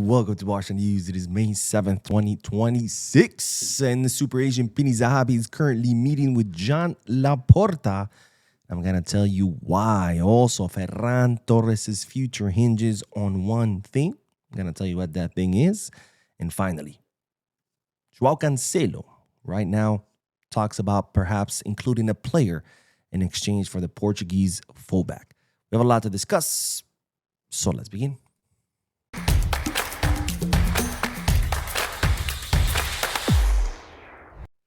welcome to Barcelona News. It is May 7th, 2026, and the super agent Pini Zahavi is currently meeting with Joan Laporta. I'm going to tell you why. Also, Ferran Torres' future hinges on one thing. I'm going to tell you what that thing is. And finally, Joao Cancelo right now talks about perhaps including a player in exchange for the Portuguese fullback. We have a lot to discuss, so let's begin.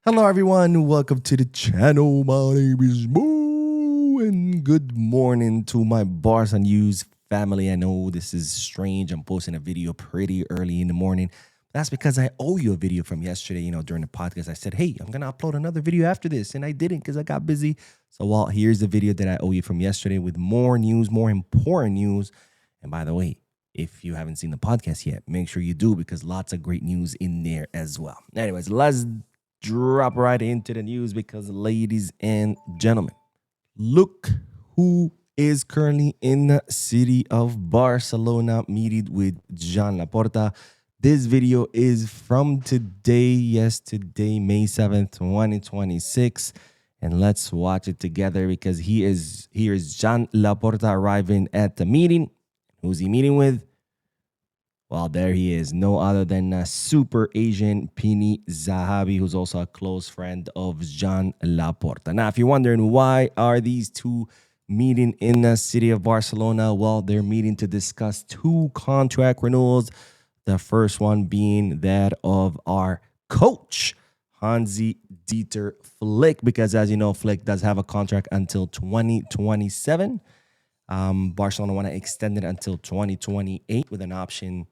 Hello everyone, welcome to the channel. My name is Mo, and good morning to my Barca News family. I know this is strange. I'm posting a video pretty early in the morning. That's because I owe you a video from yesterday. During the podcast, I said, hey, I'm going to upload another video after this, and I didn't because I got busy. So, well, here's the video that I owe you from yesterday with more news, more important news. And by the way, if you haven't seen the podcast yet, make sure you do because lots of great news in there as well. Anyways, let's drop right into the news because, ladies and gentlemen, look who is currently in the city of Barcelona meeting with Joan Laporta. This video is from today, May 7th, 2026. And let's watch it together because here is Joan Laporta arriving at the meeting. Who's he meeting with? Well, there he is, no other than super agent Pini Zahavi, who's also a close friend of Joan Laporta. Now, if you're wondering why are these two meeting in the city of Barcelona, well, they're meeting to discuss two contract renewals. The first one being that of our coach, Hansi Flick, because as you know, Flick does have a contract until 2027. Barcelona want to extend it until 2028 with an option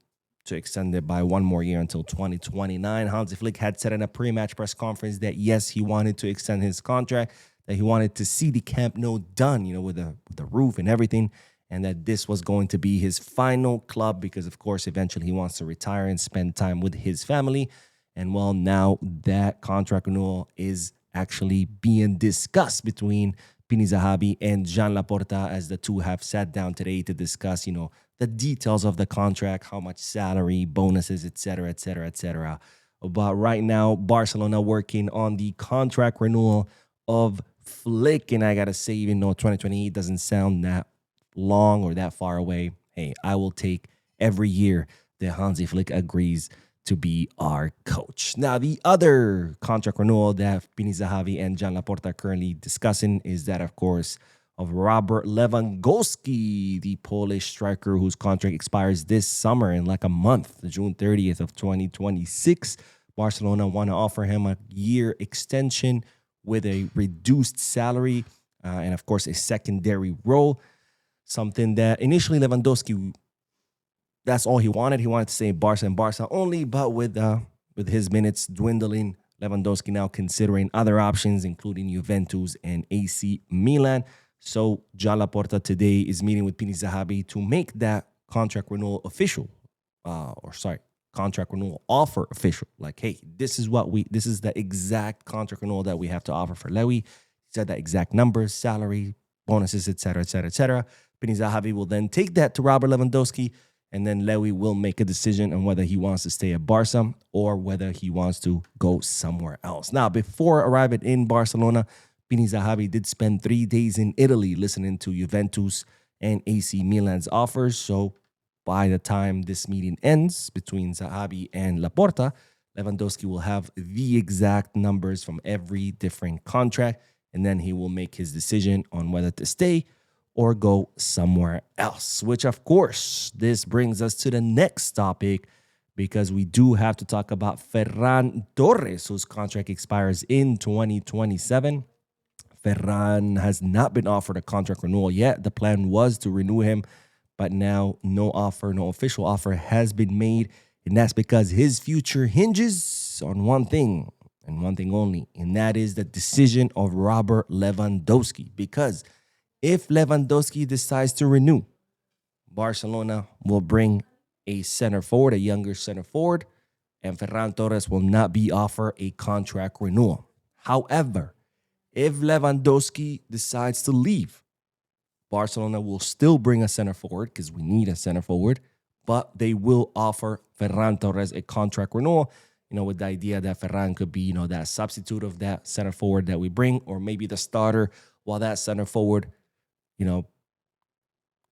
to extend it by one more year until 2029. Hansi Flick had said in a pre-match press conference that yes, he wanted to extend his contract, that he wanted to see the Camp Nou done, with the roof and everything, and that this was going to be his final club because, of course, eventually he wants to retire and spend time with his family. And well, now that contract renewal is actually being discussed between Pini Zahavi and Joan Laporta, as the two have sat down today to discuss, the details of the contract, how much salary, bonuses, etc., etc., etc. But right now, Barcelona working on the contract renewal of Flick, and I gotta say, even though 2028 doesn't sound that long or that far away, hey, I will take every year that Hansi Flick agrees to be our coach. Now, the other contract renewal that Pini Zahavi and Joan Laporta are currently discussing is that, of course, of Robert Lewandowski, the Polish striker whose contract expires this summer in like a month, June 30th of 2026. Barcelona want to offer him a year extension with a reduced salary and, of course, a secondary role, something that initially Lewandowski, that's all he wanted. He wanted to stay Barca and Barca only, but with his minutes dwindling, Lewandowski now considering other options, including Juventus and AC Milan. So Joan Laporta today is meeting with Pini Zahavi to make that contract renewal official, contract renewal offer official. Like, hey, this is the exact contract renewal that we have to offer for Lewy. He said the exact numbers, salary, bonuses, etc., etc., etc. Pini Zahavi will then take that to Robert Lewandowski, and then Lewy will make a decision on whether he wants to stay at Barca or whether he wants to go somewhere else. Now, before arriving in Barcelona, Pini Zahavi did spend 3 days in Italy listening to Juventus and AC Milan's offers. So by the time this meeting ends between Zahavi and Laporta, Lewandowski will have the exact numbers from every different contract, and then he will make his decision on whether to stay or go somewhere else, which, of course, this brings us to the next topic because we do have to talk about Ferran Torres, whose contract expires in 2027. Ferran has not been offered a contract renewal yet. The plan was to renew him, but now no official offer has been made, and that's because his future hinges on one thing and one thing only, and that is the decision of Robert Lewandowski. Because if Lewandowski decides to renew, Barcelona will bring a center forward, a younger center forward, and Ferran Torres will not be offered a contract renewal. However, if Lewandowski decides to leave, Barcelona will still bring a center forward because we need a center forward, but they will offer Ferran Torres a contract renewal, with the idea that Ferran could be, that substitute of that center forward that we bring, or maybe the starter while that center forward,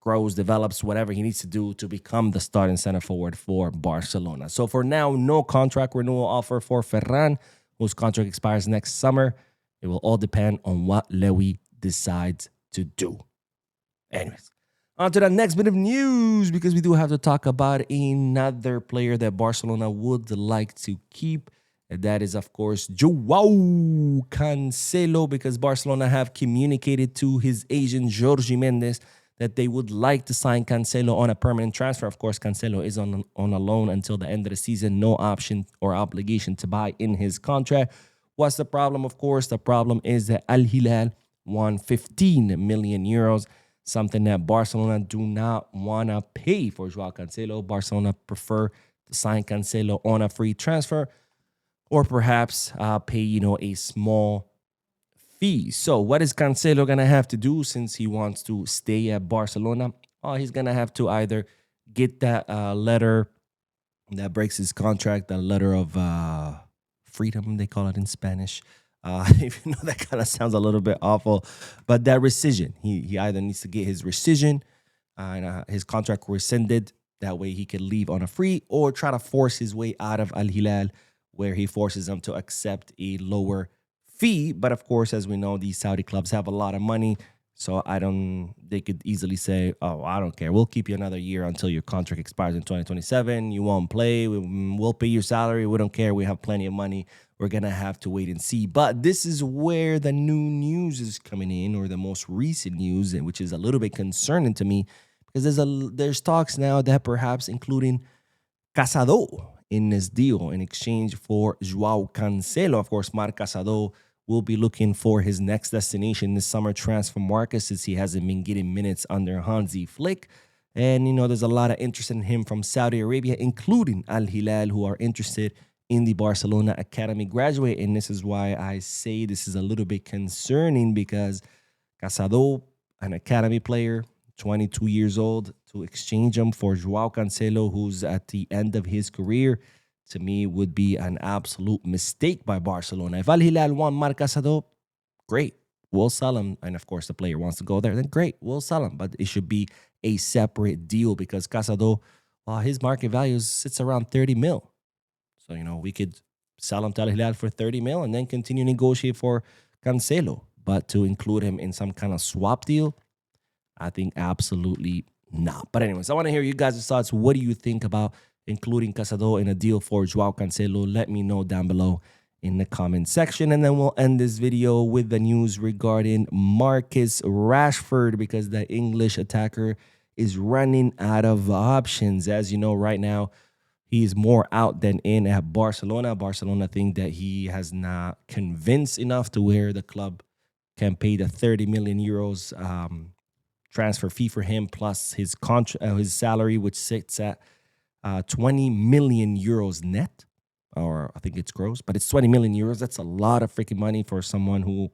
grows, develops, whatever he needs to do to become the starting center forward for Barcelona. So for now, no contract renewal offer for Ferran, whose contract expires next summer. It will all depend on what Lewy decides to do. Anyways, on to the next bit of news, because we do have to talk about another player that Barcelona would like to keep. And that is, of course, Joao Cancelo, because Barcelona have communicated to his agent, Jorge Mendes, that they would like to sign Cancelo on a permanent transfer. Of course, Cancelo is on a loan until the end of the season. No option or obligation to buy in his contract. What's the problem? Of course, the problem is that Al Hilal won 15 million euros, something that Barcelona do not want to pay for Joao Cancelo. Barcelona prefer to sign Cancelo on a free transfer, or perhaps pay, a small fee. So what is Cancelo going to have to do since he wants to stay at Barcelona? He's going to have to either get that letter that breaks his contract, the letter of freedom, they call it in Spanish. Even though that kind of sounds a little bit awful, but that rescission. He either needs to get his rescission and his contract rescinded. That way he can leave on a free, or try to force his way out of Al Hilal, where he forces them to accept a lower fee. But of course, as we know, these Saudi clubs have a lot of money, so they could easily say, oh, I don't care, we'll keep you another year until your contract expires in 2027. You won't play, we'll pay your salary, we don't care, we have plenty of money. We're gonna have to wait and see. But this is where the new news is coming in, or the most recent news, which is a little bit concerning to me, because there's talks now that perhaps including Casado in this deal in exchange for Joao Cancelo. Of course, Marc Casado will be looking for his next destination this summer transfer market, since he hasn't been getting minutes under Hansi Flick. And, there's a lot of interest in him from Saudi Arabia, including Al Hilal, who are interested in the Barcelona Academy graduate. And this is why I say this is a little bit concerning, because Casado, an Academy player, 22 years old, to exchange him for Joao Cancelo, who's at the end of his career, to me would be an absolute mistake by Barcelona. If Al Hilal want Marc Casado, great, we'll sell him. And of course, the player wants to go there, then great, we'll sell him. But it should be a separate deal, because Casado, his market value sits around 30 mil. So, we could sell him to Al Hilal for 30 mil and then continue to negotiate for Cancelo. But to include him in some kind of swap deal, I think absolutely not. But anyways, I want to hear you guys' thoughts. What do you think about including Casado in a deal for Joao Cancelo? Let me know down below in the comment section. And then we'll end this video with the news regarding Marcus Rashford, because the English attacker is running out of options. As you know, right now, he's more out than in at Barcelona. Barcelona think that he has not convinced enough to where the club can pay the 30 million euros transfer fee for him, plus his his salary, which sits at 20 million euros net, or I think it's gross, but it's 20 million euros. That's a lot of freaking money for someone who,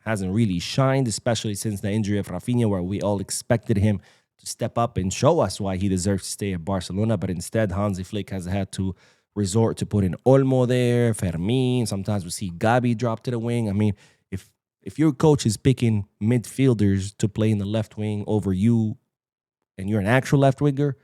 hasn't really shined, especially since the injury of Rafinha, where we all expected him to step up and show us why he deserves to stay at Barcelona. But instead, Hansi Flick has had to resort to putting Olmo there, Fermin. Sometimes we see Gabi drop to the wing. I mean, if your coach is picking midfielders to play in the left wing over you, and you're an actual left winger,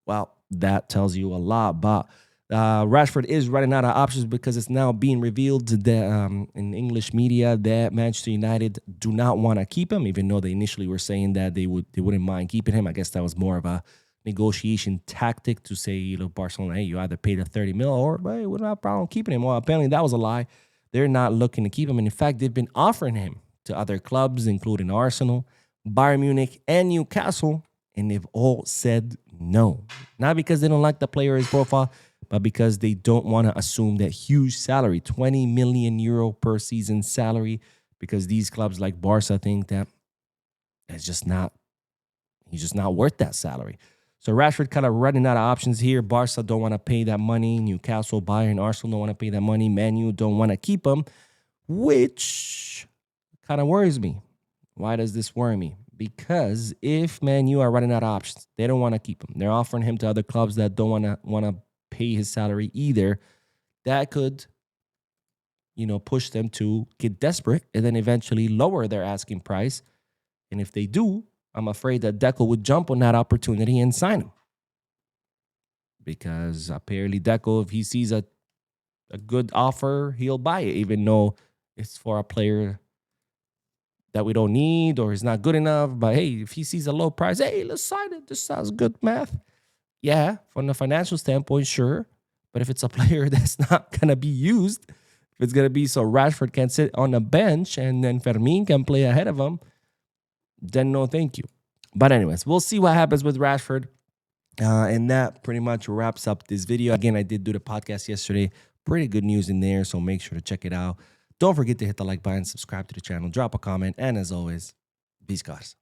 well, that tells you a lot. But Rashford is running out of options, because it's now being revealed that in English media that Manchester United do not want to keep him, even though they initially were saying that they wouldn't mind keeping him. I guess that was more of a negotiation tactic to say, Barcelona, hey, you either pay the 30 mil or, hey, we don't have a problem keeping him. Well, apparently that was a lie. They're not looking to keep him. And in fact, they've been offering him to other clubs, including Arsenal, Bayern Munich, and Newcastle, and they've all said no. Not because they don't like the player or his profile, but because they don't want to assume that huge salary, 20 million euro per season salary, because these clubs like Barca think that he's just not worth that salary. So Rashford kind of running out of options here. Barca don't want to pay that money. Newcastle, Bayern, Arsenal don't want to pay that money. Man U don't want to keep him, which kind of worries me. Why does this worry me? Because if Man U are running out of options, they don't want to keep him. They're offering him to other clubs that don't want to pay his salary either. That could, push them to get desperate and then eventually lower their asking price. And if they do, I'm afraid that Deco would jump on that opportunity and sign him. Because apparently Deco, if he sees a good offer, he'll buy it, even though it's for a player that we don't need or is not good enough. But hey, if he sees a low price, hey, let's sign it. This sounds good math. Yeah, from the financial standpoint, sure. But if it's a player that's not going to be used, if it's going to be so Rashford can sit on the bench and then Fermin can play ahead of him, then no thank you. But anyways, we'll see what happens with Rashford. And that pretty much wraps up this video. Again, I did do the podcast yesterday. Pretty good news in there, so make sure to check it out. Don't forget to hit the like button, subscribe to the channel, drop a comment, and as always, peace, guys.